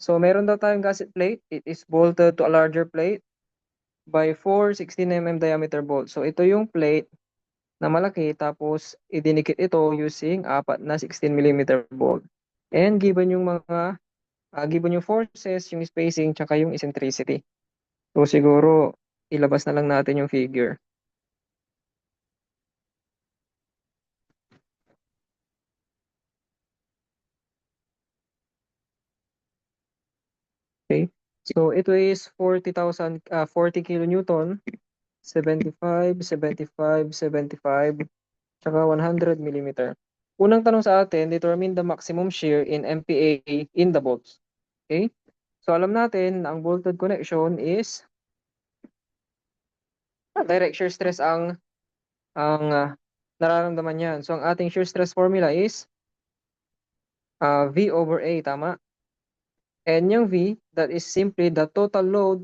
So, meron daw tayong gasket plate. It is bolted to a larger plate by 4 16 mm diameter bolt. So, ito yung plate na malaki tapos idinikit ito using 4 na 16 mm bolt. And given yung mga given yung forces, yung spacing, tsaka yung eccentricity. So, siguro ilabas na lang natin yung figure. Okay? So, ito is 40 kilonewton, 75, 75, 75, tsaka 100 millimeter. Unang tanong sa atin, determine the maximum shear in MPa in the bolts. Okay? So, alam natin na ang bolted connection is direct shear stress ang nararamdaman niyan. So, ang ating shear stress formula is V over A, tama? And yung V, that is simply the total load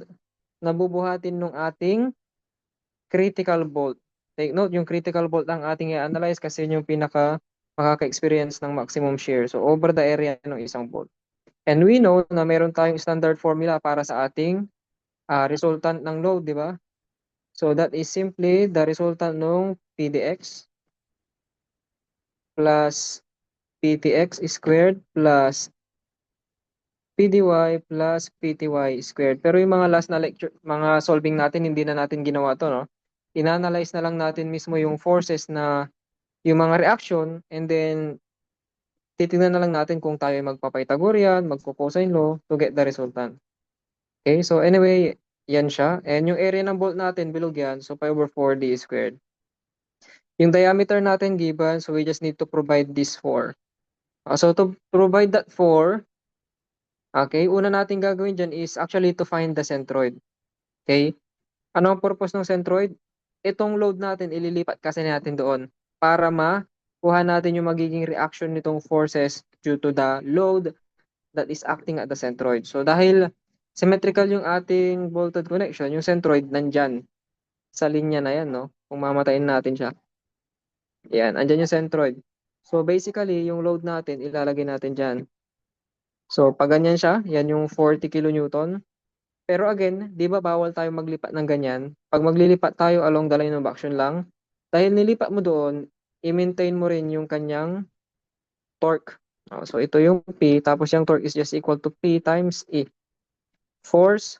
na bubuhatin ng ating critical bolt. Take note, yung critical bolt ang ating i-analyze kasi yun yung makaka-experience ng maximum shear. So, over the area ng isang bolt. And we know na meron tayong standard formula para sa ating resultant ng load, di ba? So, that is simply the resultant ng PDX plus PTX squared plus PDY plus PTY squared. Pero yung mga last na lecture, mga solving natin, hindi na natin ginawa to, no? Inanalyze na lang natin mismo yung forces na yung mga reaction and then titingnan na lang natin kung tayo magpa-Pythagorean, magpo-cosine law to get the resultant. Okay, so anyway, yan siya. And yung area ng bolt natin, bilog yan. So, pi over 4d squared. Yung diameter natin given, so we just need to provide this 4. So, to provide that 4, okay, una natin gagawin dyan is actually to find the centroid. Okay? Ano ang purpose ng centroid? Itong load natin, ililipat kasi natin doon para makuha natin yung magiging reaction nitong forces due to the load that is acting at the centroid. So, dahil symmetrical yung ating bolted connection, yung centroid nandyan sa linya na yan, no? Kung mamatayin natin siya. Yan, andyan yung centroid. So, basically, yung load natin, ilalagay natin dyan. So, pag ganyan siya, yan yung 40 kilonewton. Pero again, di ba bawal tayo maglipat ng ganyan? Pag maglilipat tayo along the line of action lang, dahil nilipat mo doon, i-maintain mo rin yung kanyang torque. So, ito yung P, tapos yung torque is just equal to P times E. Force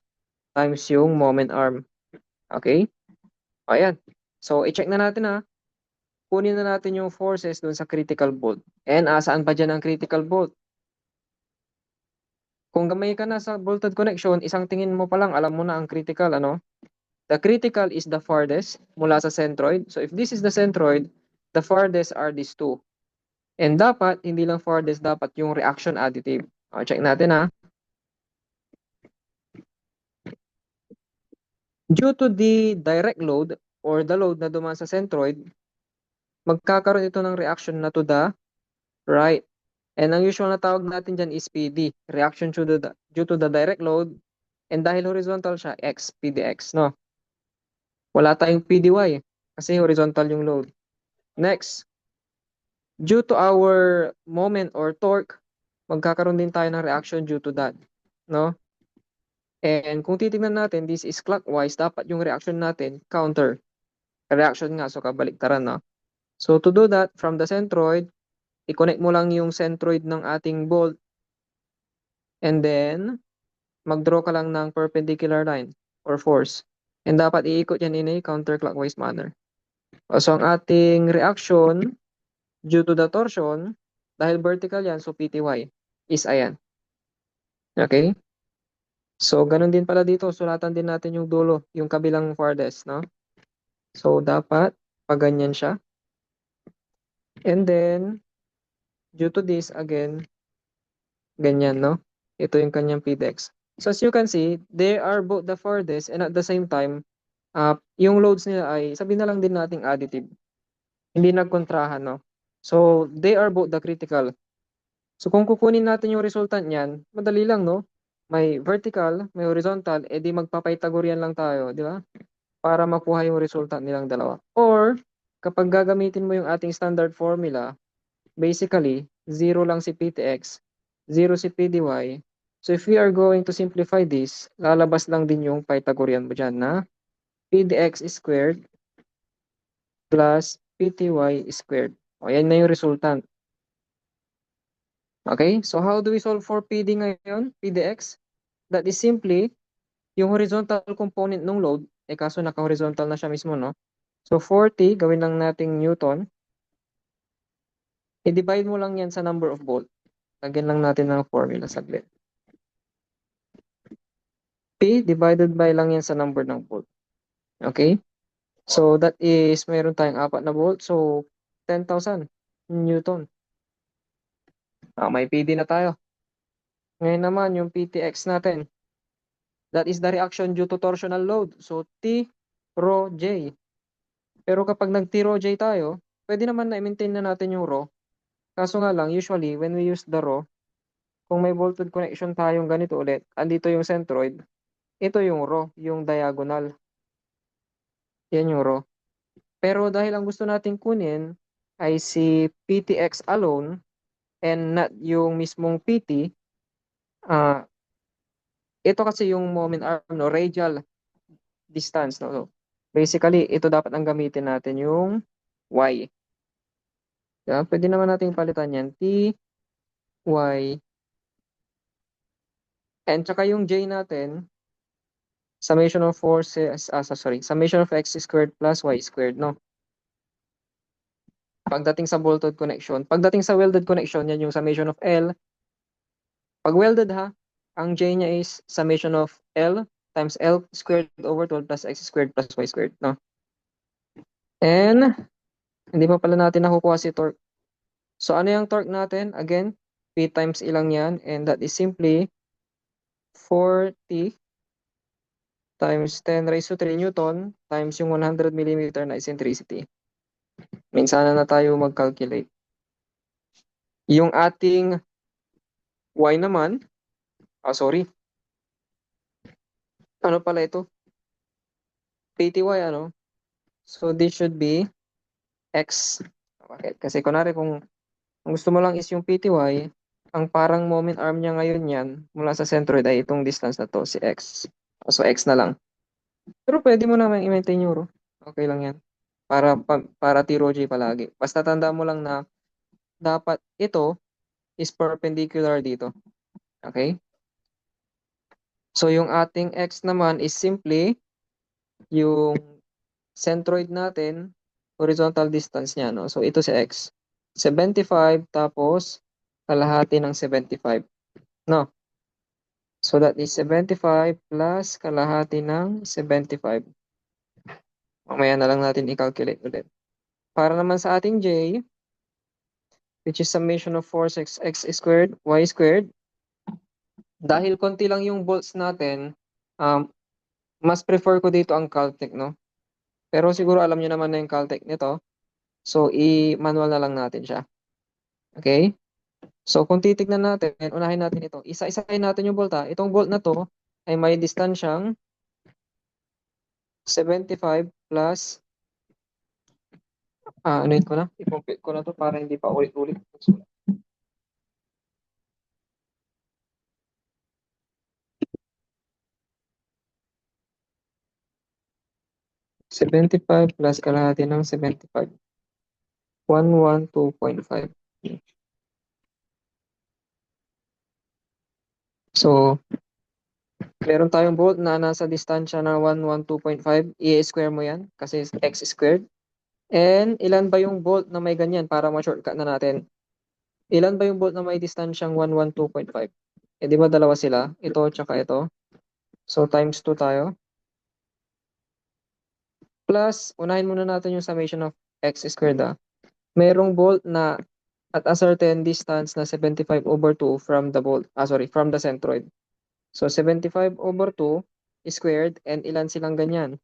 times yung moment arm. Okay? Ayan. So, i-check na natin ha. Kunin na natin yung forces dun sa critical bolt. And saan pa dyan ang critical bolt? Kung gamay ka na sa bolted connection, isang tingin mo pa lang, alam mo na ang critical, ano? The critical is the farthest mula sa centroid. So, if this is the centroid, the farthest are these two. And dapat, hindi lang farthest, dapat yung reaction additive. Check natin ha. Due to the direct load or the load na dumaan sa centroid, magkakaroon ito ng reaction na to the right. And ang usual na tawag natin dyan is PD, reaction due to the direct load. And dahil horizontal siya, X, PDX, no? Wala tayong PDY kasi horizontal yung load. Next, due to our moment or torque, magkakaroon din tayo ng reaction due to that, no? And kung titingnan natin, this is clockwise, dapat yung reaction natin, counter. Reaction nga, so kabaliktaran, no? So to do that, from the centroid, i-connect mo lang yung centroid ng ating bolt. And then, mag-draw ka lang ng perpendicular line or force. And dapat iikot yan in a counterclockwise manner. So ang ating reaction due to the torsion, dahil vertical yan, so PTY is ayan. Okay? So, ganun din pala dito. Sulatan din natin yung dulo, yung kabilang farthest, no? So, dapat pag ganyan siya. And then, due to this, again, ganyan, no? Ito yung kanyang PDX. So, as you can see, they are both the farthest and at the same time, yung loads nila ay, sabihin na lang din nating additive. Hindi nagkontrahan, no? So, they are both the critical. So, kung kukunin natin yung resultant niyan, madali lang, no? May vertical, may horizontal, edi magpa-Pythagorean lang tayo, di ba? Para makuha yung resultant nilang dalawa. Or, kapag gagamitin mo yung ating standard formula, basically, 0 lang si PTX, 0 si PDY, So if we are going to simplify this, lalabas lang din yung Pythagorean mo dyan na p dx squared plus pty squared. O, yan na yung resultant. Okay? So how do we solve for PD ngayon? P dx? That is simply yung horizontal component ng load, kaso naka-horizontal na siya mismo, no? So 40, gawin lang nating Newton. I-divide mo lang yan sa number of volt. Lagyan lang natin ng formula saglit. P divided by lang yan sa number ng volt. Okay? So that is, mayroon tayong 4 na volt. So 10,000 Newton. May PD na tayo. Ngayon naman yung PTX natin. That is the reaction due to torsional load. So T rho J. Pero kapag nag T rho J tayo, pwede naman na i-maintain na natin yung rho. Kaso nga lang, usually when we use the rho, kung may voltage connection tayong ganito ulit, andito yung centroid, ito yung rho, yung diagonal. Yan yung rho. Pero dahil ang gusto nating kunin ay si PTX alone and not yung mismong PT, ito kasi yung moment arm, no, radial distance. No? So, basically, ito dapat ang gamitin natin yung Y. Diba? Pwede naman nating palitan yan. T, Y, and tsaka yung J natin, summation of forces, summation of x squared plus y squared, no? Pagdating sa bolted connection, pagdating sa welded connection, yan yung summation of L. Pag welded ha, ang J niya is summation of L times L squared over 12 plus x squared plus y squared, no? And, hindi pa pala natin nakukuha si torque. So, ano yung torque natin? Again, P times ilang yan, and that is simply 40 times 10 raised to 3 Newton times yung 100 millimeter na eccentricity. Minsan na tayo mag-calculate. Yung ating y naman, sorry. Ano pala ito? PTY, ano? So, this should be x. Bakit? Kasi kunwari kung ang gusto mo lang is yung PTY, ang parang moment arm niya ngayon yan, mula sa centroid ay itong distance na to, si x. So, x na lang. Pero pwede mo naman i-maintain yung rho. Okay lang yan. Para T-rho J palagi. Basta tanda mo lang na dapat ito is perpendicular dito. Okay? So, yung ating x naman is simply yung centroid natin, horizontal distance niya, no? So, ito si x. 75 tapos kalahati ng 75. No? So, that is 75 plus kalahati ng 75. Mamaya na lang natin i-calculate ulit. Para naman sa ating j, which is summation of force x squared, y squared, dahil konti lang yung volts natin, mas prefer ko dito ang Caltech, no? Pero siguro alam niyo naman na yung Caltech nito. So, i-manual na lang natin siya. Okay? So, kung titignan natin, unahin natin ito. Isa-isahin natin yung volta. Itong volt na to ay may distansyang 75 plus, anuin ko na. I-compute ko na to para hindi pa ulit-ulit. 75 plus kalahati ng 75. 112.5. So, meron tayong volt na nasa distansya na 112.5. I-square mo yan kasi x squared. And ilan ba yung volt na may ganyan para ma-shortcut na natin? Ilan ba yung volt na may distansyang 112.5? Di ba dalawa sila? Ito tsaka ito. So times 2 tayo. Plus, unahin muna natin yung summation of x squared. Merong volt na at a certain distance na 75 over 2 from the volt. From the centroid. So 75 over 2 squared, and ilan silang ganyan?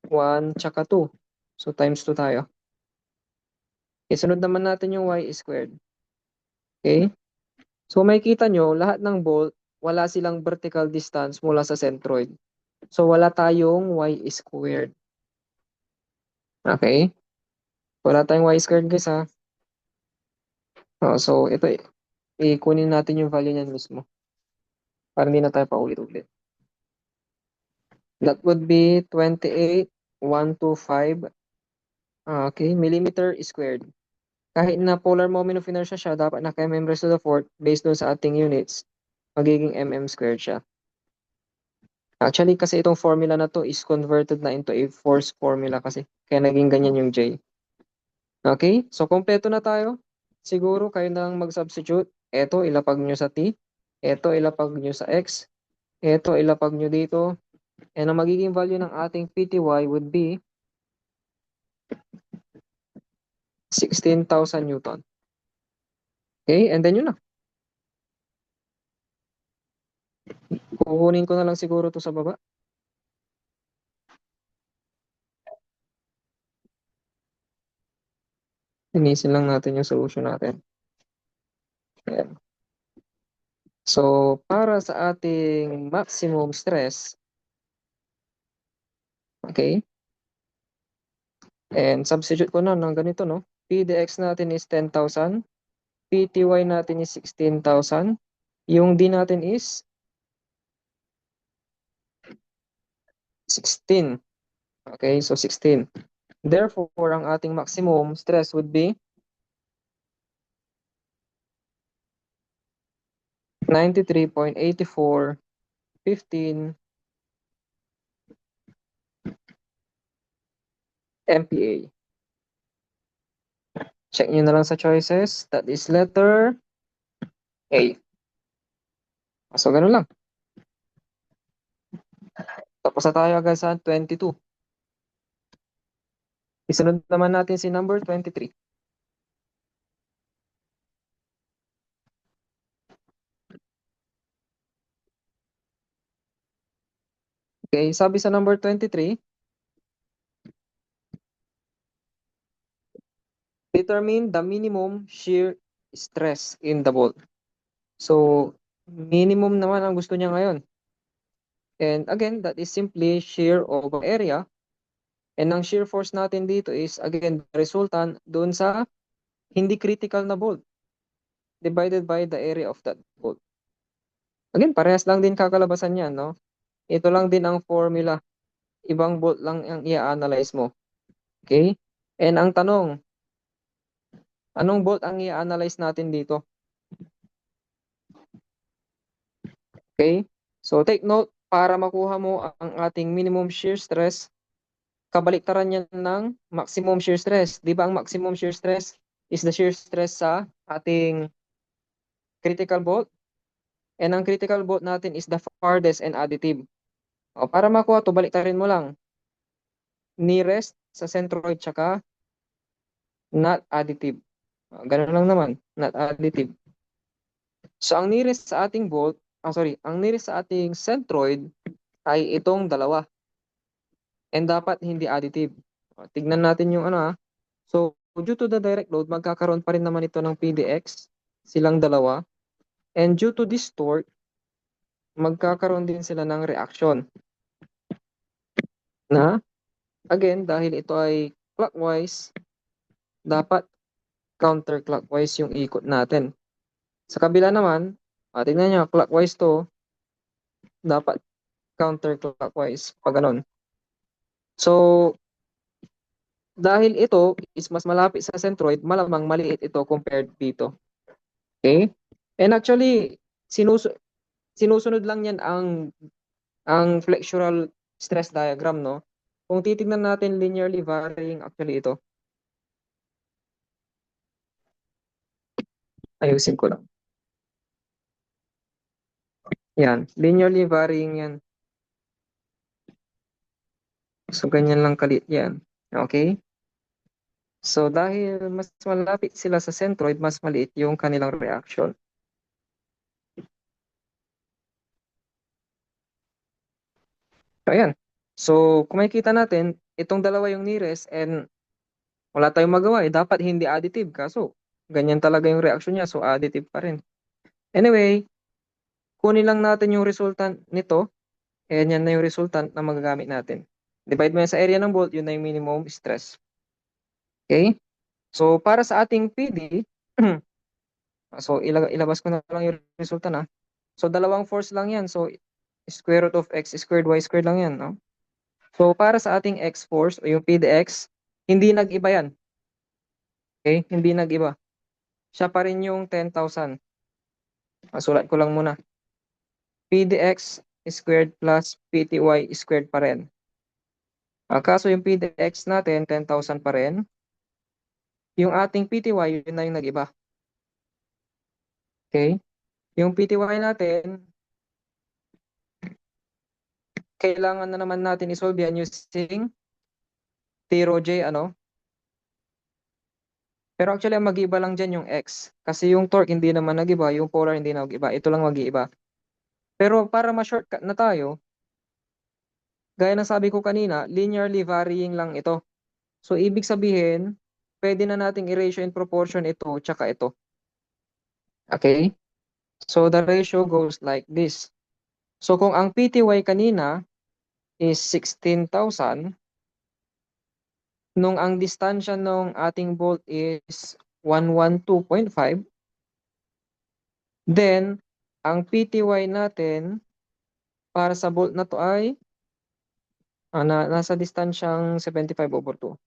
1 tsaka 2. So times 2 tayo. Isunod naman natin yung y squared. Okay? So makikita nyo, lahat ng bolt, wala silang vertical distance mula sa centroid. So wala tayong y squared. Okay? Wala tayong y squared, guys, ha. So ito, ikunin natin yung value niyan mismo. para hindi na tayo paulit-ulit. That would be 28,125 millimeter squared. Kahit na polar moment of inertia siya, dapat naka mm raised to the fourth based doon sa ating units, magiging mm squared siya. Actually, kasi itong formula na to is converted na into a force formula kasi. Kaya naging ganyan yung J. Okay? So, kompleto na tayo. Siguro kayo na lang mag-substitute. Ito, ilapag nyo sa T. Ito, ilapag nyo sa X. Ito, ilapag nyo dito. And ang magiging value ng ating PTY would be 16,000 Newton. Okay? And then yun na. Kukunin ko na lang siguro to sa baba. Inisin lang natin yung solution natin. Ayan. So, para sa ating maximum stress, okay, and substitute ko na ng ganito, no? PDX natin is 10,000, PTY natin is 16,000, yung D natin is 16. Okay, so 16. Therefore, ang ating maximum stress would be 93.8415 MPa. Check nyo na lang sa choices. That is letter A. So, ganun lang. Tapos na tayo agad sa 22. Isunod naman natin si number 23. Okay, sabi sa number 23, determine the minimum shear stress in the bolt. So, minimum naman ang gusto niya ngayon. And again, that is simply shear over area. And ang shear force natin dito is, again, resultant dun sa hindi critical na bolt divided by the area of that bolt. Again, parehas lang din kakalabasan yan, no? Ito lang din ang formula. Ibang bolt lang ang i-analyze mo. Okay? And ang tanong, anong bolt ang i-analyze natin dito? Okay? So take note, para makuha mo ang ating minimum shear stress, kabaliktaran yan ng maximum shear stress. Di ba ang maximum shear stress is the shear stress sa ating critical bolt? And ang critical bolt natin is the farthest and additive. O, para makuha to, baliktarin mo lang. Nearest sa centroid tsaka not additive. Ganun lang naman, not additive. So ang nearest sa ating bolt, ang nearest sa ating centroid ay itong dalawa. And dapat hindi additive. Tignan natin yung ano. So due to the direct load, magkakaroon pa rin naman ito ng PDX, silang dalawa. And due to this torque, magkakaroon din sila ng reaction. Na, again, dahil ito ay clockwise, dapat counterclockwise yung ikot natin. Sa kabila naman, tingnan nyo, clockwise to, dapat counterclockwise, pag ganun. So, dahil ito is mas malapit sa centroid, malamang maliit ito compared dito. Okay? And actually, sinusunod lang yan ang flexural stress diagram, no? Kung titignan natin linearly varying, actually ito. Ayusin ko lang. Yan, linearly varying yan. So, ganyan lang kalit yan. Okay? So, dahil mas malapit sila sa centroid, mas maliit yung kanilang reaction. So, ayan. So, kung makikita natin, itong dalawa yung nearest and wala tayong magawa. Dapat hindi additive. Kaso, ganyan talaga yung reaction niya. So, additive pa rin. Anyway, kunin lang natin yung resultant nito. And yan na yung resultant na magagamit natin. Divide mo yan sa area ng bolt, yun na yung minimum stress. Okay? So, para sa ating PD, so ilabas ko na lang yung resulta na. So, dalawang force lang yan. So, square root of x squared y squared lang yan, no? So, para sa ating x force o yung PDX, hindi nag-iba yan. Okay? Hindi nag-iba. Siya pa rin yung 10,000. Sulat ko lang muna. PDX squared plus PTY squared pa rin. Kaso yung PDX natin, 10,000 pa rin. Yung ating PTY, yun na yung nag-iba. Okay? Yung PTY natin, kailangan na naman natin isolve yan using T rho J, ano? Pero actually, ang mag-iba lang dyan yung X. Kasi yung torque hindi naman nag-iba, yung polar hindi nag-iba. Ito lang mag-iiba. Pero para ma-shortcut na tayo, gaya ng sabi ko kanina, linearly varying lang ito. So, ibig sabihin, pwede na nating i-ratio in proportion ito, tsaka ito. Okay? So, the ratio goes like this. So, kung ang PTY kanina is 16,000, nung ang distansya nung ating bolt is 112.5, then, ang PTY natin para sa bolt na to ay nasa distansyang 75/2.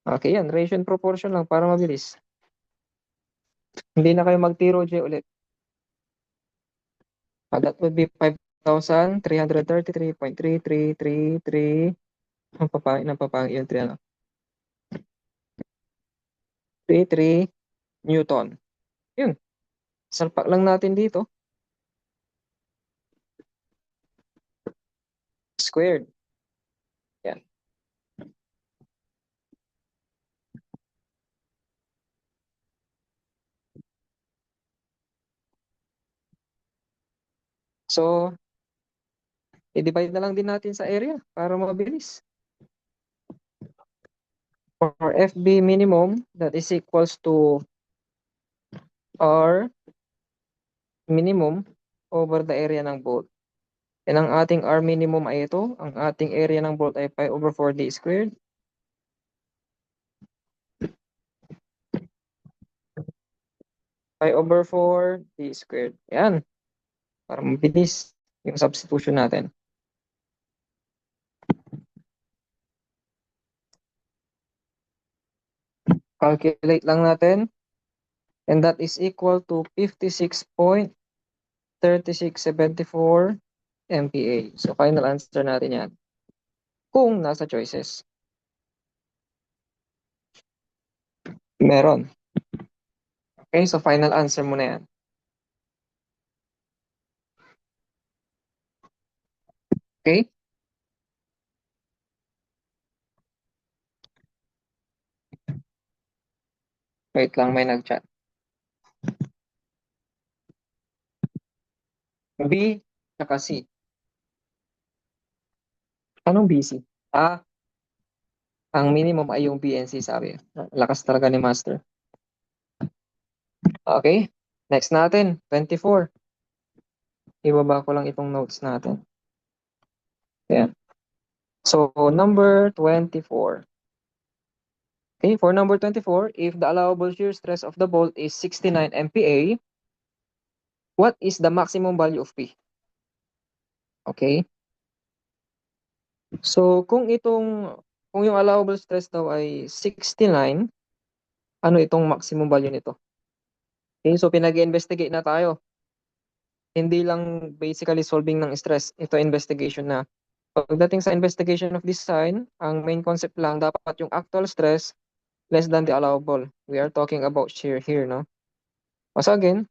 Okay, yan. Ratio and proportion lang para mabilis. Hindi na kayo mag-zero J ulit. That would be 5,333.3333. Ang papangit yung 3, ano? 33 Newton. Yun. Salpak lang natin dito. Squared. Yan. So, i-divide na lang din natin sa area para mabilis. For FB minimum, that is equals to R minimum over the area ng bolt. And ang ating R minimum ay ito. Ang ating area ng bolt ay pi over 4d squared. Pi over 4d squared. Yan. Para mabilis yung substitution natin. Calculate lang natin. And that is equal to 56.3674 MPa. So, final answer natin yan. Kung nasa choices. Meron. Okay, so final answer mo na yan. Okay? Wait lang, may nag-chat. B, tsaka C. Anong BC? Ang minimum ay yung BNC, sabi. Lakas talaga ni Master. Okay? Next natin, 24. Ibaba ko lang itong notes natin. Ayan. So, number 24. Okay, for number 24, if the allowable shear stress of the bolt is 69 MPa, what is the maximum value of P? Okay? So, kung yung allowable stress daw ay 69, ano itong maximum value nito? Okay, so pinag-investigate na tayo. Hindi lang basically solving ng stress. Ito investigation na. Pagdating sa investigation of design, ang main concept lang dapat yung actual stress less than the allowable. We are talking about shear here, no? So again,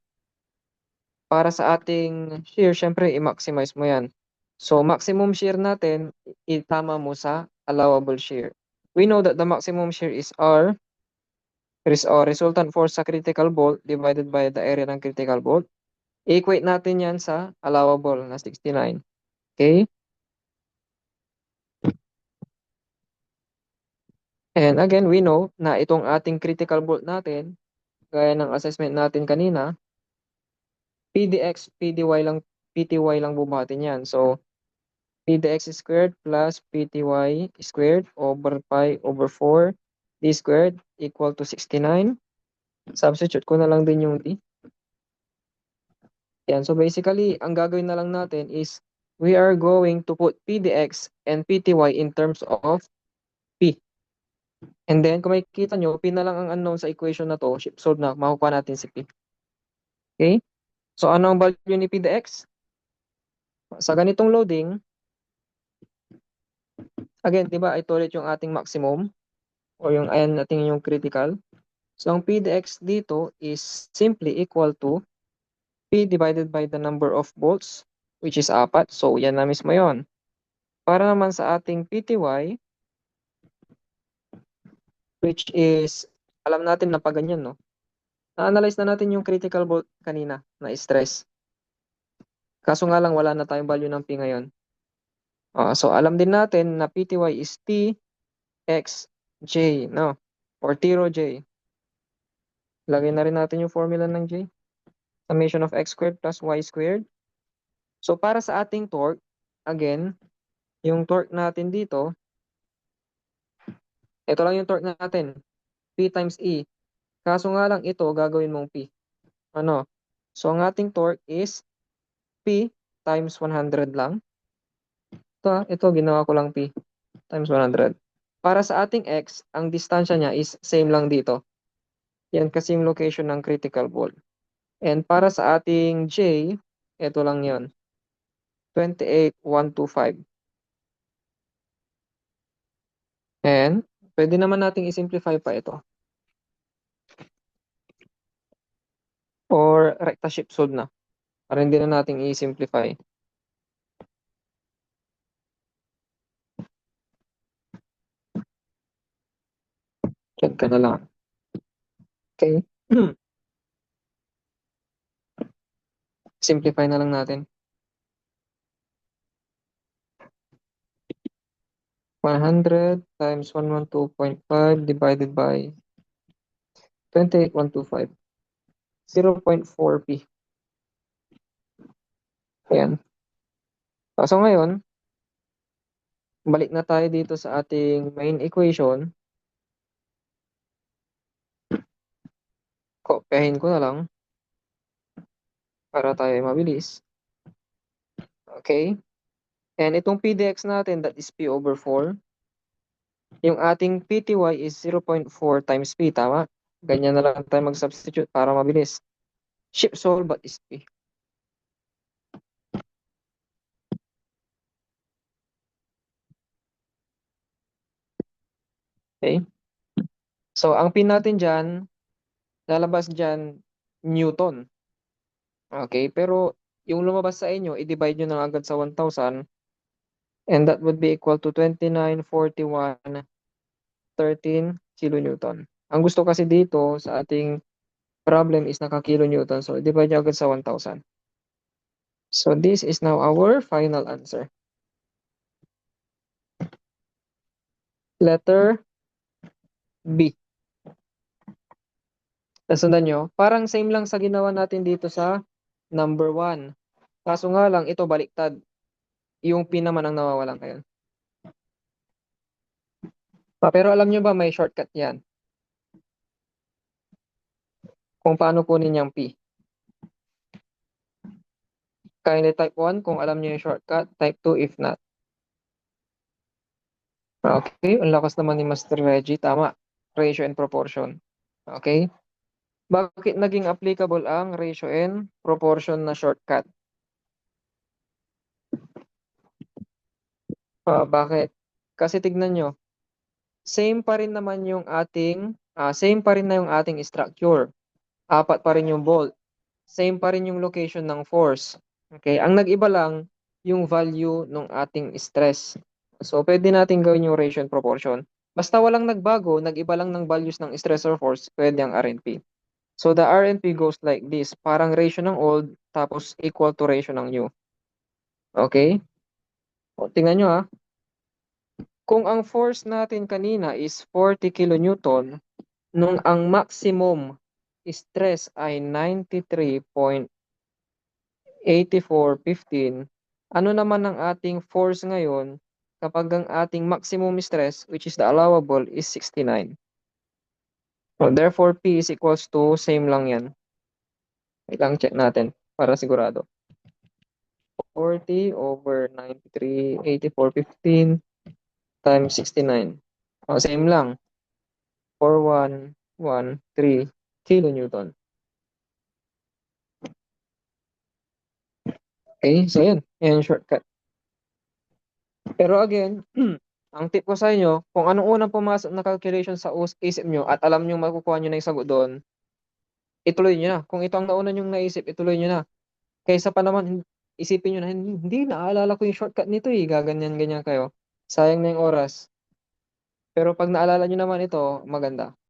para sa ating shear, syempre i-maximize mo yan. So maximum shear natin, itama mo sa allowable shear. We know that the maximum shear is R, resultant force sa critical bolt divided by the area ng critical bolt. I-equate natin yan sa allowable na 69. Okay? And again, we know na itong ating critical bolt natin, gaya ng assessment natin kanina, PDX, PTY lang bumatin yan. So, PDX squared plus PTY squared over pi over 4 d squared equal to 69. Substitute ko na lang din yung d. Yan. So basically, ang gagawin na lang natin is we are going to put PDX and PTY in terms of P. And then, kung makikita nyo, P na lang ang unknown sa equation na to, shift solve na, makukuha natin si P. Okay? So, ano ang value ni PDX? Sa ganitong loading, again, di ba, ito ulit yung ating maximum o yung ayan natin yung critical. So, ang PDX dito is simply equal to P divided by the number of volts, which is 4. So, yan na mismo yon. Para naman sa ating PTY, which is, alam natin na pa ganyan, no? Na-analyze na natin yung critical volt kanina na stress. Kaso nga lang, wala na tayong value ng P ngayon. So, alam din natin na PTY is T x J, no? Or T rho J. Lagay na rin natin yung formula ng J. Summation of x squared plus y squared. So, para sa ating torque, again, yung torque natin dito, ito lang yung torque natin. P times E. Kaso nga lang ito, gagawin mong P. Ano? So, ang ating torque is P times 100 lang. Ito ginawa ko lang P times 100. Para sa ating X, ang distansya niya is same lang dito. Yan kasi yung location ng critical volt. And para sa ating J, ito lang yon, 28,125. And pwede naman nating i-simplify pa ito. Or recta shift solve na. Para hindi na nating i-simplify. Check ka na lang. Okay. Simplify na lang natin. 100 times 112.5 divided by 28,125. 0.4p. Ayan. So ngayon, balik na tayo dito sa ating main equation. Kopyahin ko na lang para tayo mabilis. Okay. And itong PDX natin, that is P over 4. Yung ating PTY is 0.4 times P, tama? Ganyan na lang tayo mag-substitute para mabilis. Shift solve, but is P. Okay? So, ang P natin dyan, lalabas dyan, Newton. Okay? Pero, yung lumabas sa inyo, i-divide nyo na agad sa 1,000. And that would be equal to 294113 kilonewton. Ang gusto kasi dito sa ating problem is naka-kilonewton. So, divide nyo agad sa 1,000. So, this is now our final answer. Letter B. Nasundan nyo? Parang same lang sa ginawa natin dito sa number 1. Kaso nga lang, ito baliktad. Yung P naman ang nawawalan ngayon. Pero alam nyo ba may shortcut yan? Kung paano kunin yung P. Kindly type 1 kung alam nyo yung shortcut. Type 2 if not. Okay, ang lakas naman ni Master Reggie. Tama. Ratio and proportion. Okay. Bakit naging applicable ang ratio and proportion na shortcut? Bakit? Kasi tignan nyo. Same pa rin naman yung ating, same pa rin na yung ating structure. 4 pa rin yung volt. Same pa rin yung location ng force. Okay, ang nag-iba lang yung value ng ating stress. So, pwede natin gawin yung ratio and proportion. Basta walang nagbago, nag-iba lang ng values ng stress or force, pwede ang RNP. So, the RNP goes like this. Parang ratio ng old, tapos equal to ratio ng new. Okay? O, tingnan nyo ha. Kung ang force natin kanina is 40 kilonewton, nung ang maximum stress ay 93.8415, ano naman ang ating force ngayon kapag ang ating maximum stress, which is the allowable, is 69. So therefore, P is equals to, same lang yan. Wait lang, check natin. para sigurado. 40/93, 84/15 times 69. O, same lang. 4113 kilonewton. Okay, so yun. Yan yung shortcut. Pero again, ang tip ko sa inyo, kung anong unang pumasok na calculation sa isip nyo at alam nyo makukuha nyo na yung sagot doon, ituloy nyo na. Kung ito ang nauna nyong naisip, ituloy nyo na. Kaysa pa naman, isipin nyo na, hindi, naalala ko yung shortcut nito eh, gaganyan-ganyan kayo. Sayang na yung oras. Pero pag naalala nyo naman ito, maganda.